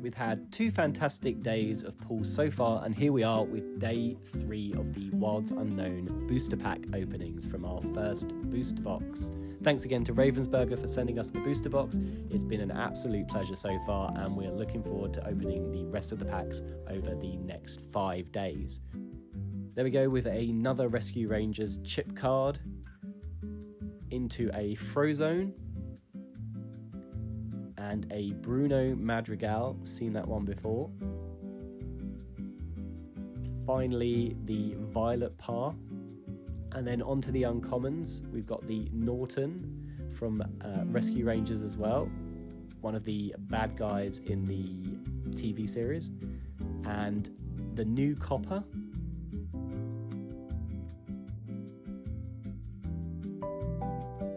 We've had 2 fantastic days of pulls so far, and here we are with day 3 of the Wilds Unknown booster pack openings from our first booster box. Thanks again to Ravensburger for sending us the booster box. It's been an absolute pleasure so far, and we're looking forward to opening the rest of the packs over the next 5 days. There we go with another Rescue Rangers chip card into a Frozone. And a Bruno Madrigal, seen that one before. Finally, the Violet Par. And then onto the uncommons, we've got the Norton from Rescue Rangers as well, one of the bad guys in the TV series. And the new Copper.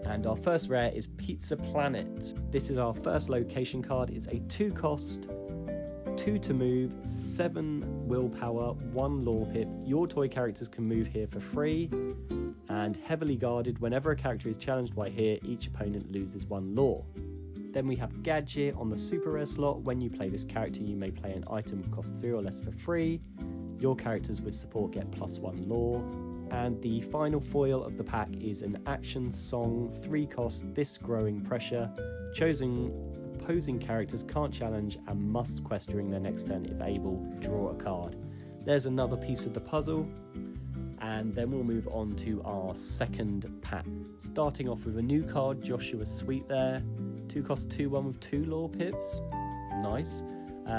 And our first rare is Pizza Planet. This is our first location card. It's a 2 cost, 2 to move, 7 willpower, 1 lore pip. Your toy characters can move here for free. And heavily guarded, whenever a character is challenged by here, each opponent loses 1 lore. Then we have Gadget on the super rare slot. When you play this character, you may play an item that costs 3 or less for free. Your characters with support get +1 lore. And the final foil of the pack is an action song, 3 cost, this growing pressure. Chosen opposing characters can't challenge and must quest during their next turn if able, draw a card. There's another piece of the puzzle. And then we'll move on to our second pack. Starting off with a new card, Joshua Sweet there. 2 cost, 2/1 with 2 lore pips. Nice.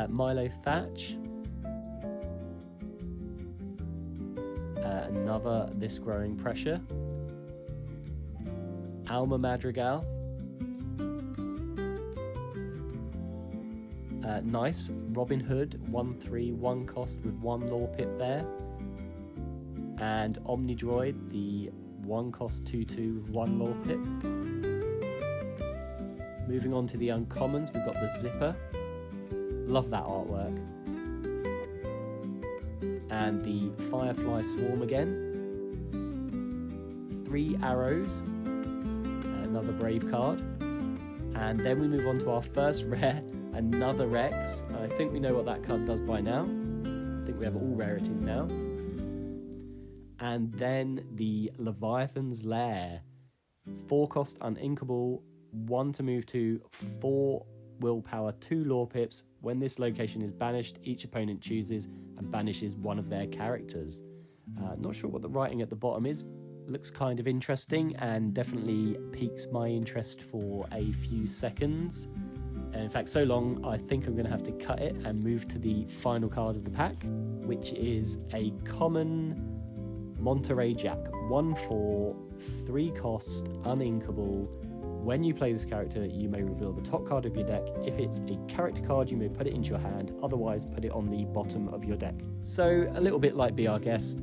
Milo Thatch. Another This Growing Pressure. Alma Madrigal. Nice. Robin Hood, 1/3, 1 cost with 1 lore pip there. And Omnidroid, the 1 cost, 2/2 with 1 lore pip. Moving on to the uncommons, we've got the Zipper. Love that artwork. And the Firefly Swarm again. 3 arrows. Another Brave card. And then we move on to our first rare, another Rex. I think we know what that card does by now. I think we have all rarities now. And then the Leviathan's Lair. 4 cost, uninkable, 1 to move to, 4 willpower, 2 lore pips. When this location is banished, each opponent chooses and banishes one of their characters. Not sure what the writing at the bottom is. Looks kind of interesting and definitely piques my interest for a few seconds. In fact, so long, I think I'm going to have to cut it and move to the final card of the pack, which is a common Monterey Jack. 1/4, 3 cost, uninkable. When you play this character, you may reveal the top card of your deck. If it's a character card, you may put it into your hand. Otherwise, put it on the bottom of your deck. So, a little bit like Be Our Guest.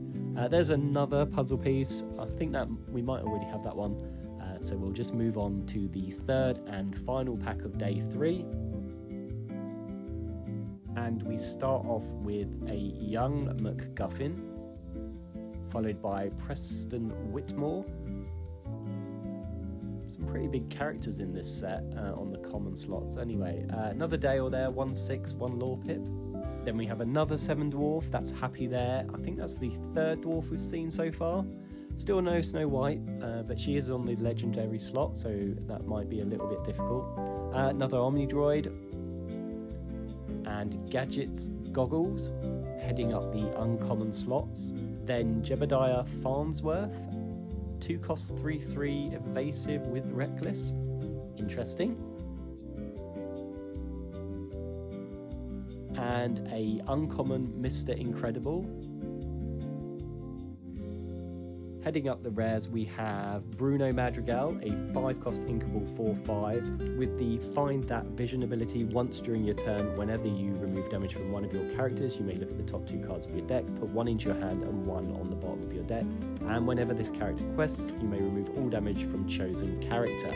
There's another puzzle piece. I think that we might already have that one. So we'll just move on to the third and final pack of day 3. And we start off with a young MacGuffin, followed by Preston Whitmore. Some pretty big characters in this set on the common slots. Anyway, another Dale there, 1/6, 1 lore pip. Then we have another 7 dwarf, that's Happy there. I think that's the 3rd dwarf we've seen so far. Still no Snow White, but she is on the legendary slot, so that might be a little bit difficult. Another Omnidroid. And Gadget's Goggles, heading up the uncommon slots. Then Jebediah Farnsworth. 2 cost, 3/3, evasive with reckless. Interesting. And a uncommon Mr. Incredible. Heading up the rares, we have Bruno Madrigal, a 5 cost inkable 4/5, with the Find That Vision ability. Once during your turn, whenever you remove damage from one of your characters, you may look at the top 2 cards of your deck, put 1 into your hand and 1 on the bottom of your deck. And whenever this character quests, you may remove all damage from chosen character.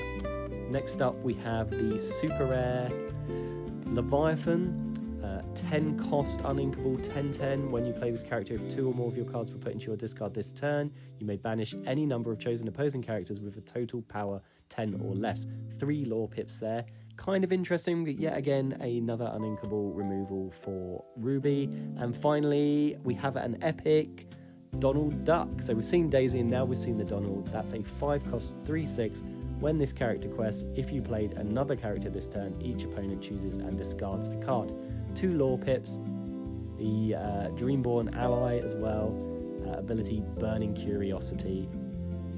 Next up, we have the super rare Leviathan. 10 cost, uninkable, 10/10. When you play this character, if 2 or more of your cards were put into your discard this turn, you may banish any number of chosen opposing characters with a total power 10 or less. 3 lore pips there. kind of interesting, but yet again, another uninkable removal for Ruby. And finally, we have an epic Donald Duck. So we've seen Daisy and now we've seen the Donald. That's a 5-cost 3/6. When this character quests, if you played another character this turn, each opponent chooses and discards a card. 2 lore pips, the Dreamborn ally as well, ability Burning Curiosity,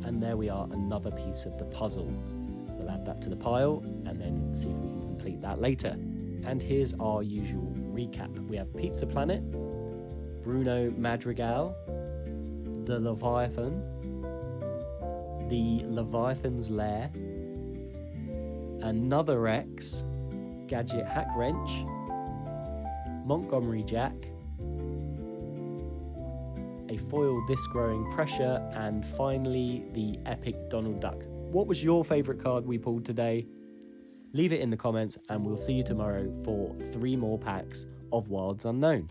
and there we are, another piece of the puzzle. We'll add that to the pile and then see if we can complete that later. And here's our usual recap. We have Pizza Planet, Bruno Madrigal, the Leviathan, the Leviathan's Lair, another Rex, Gadget Hack Wrench, Montgomery Jack, a foil This Growing Pressure, and finally the epic Donald Duck. What was your favourite card we pulled today? Leave it in the comments and we'll see you tomorrow for 3 more packs of Wilds Unknown.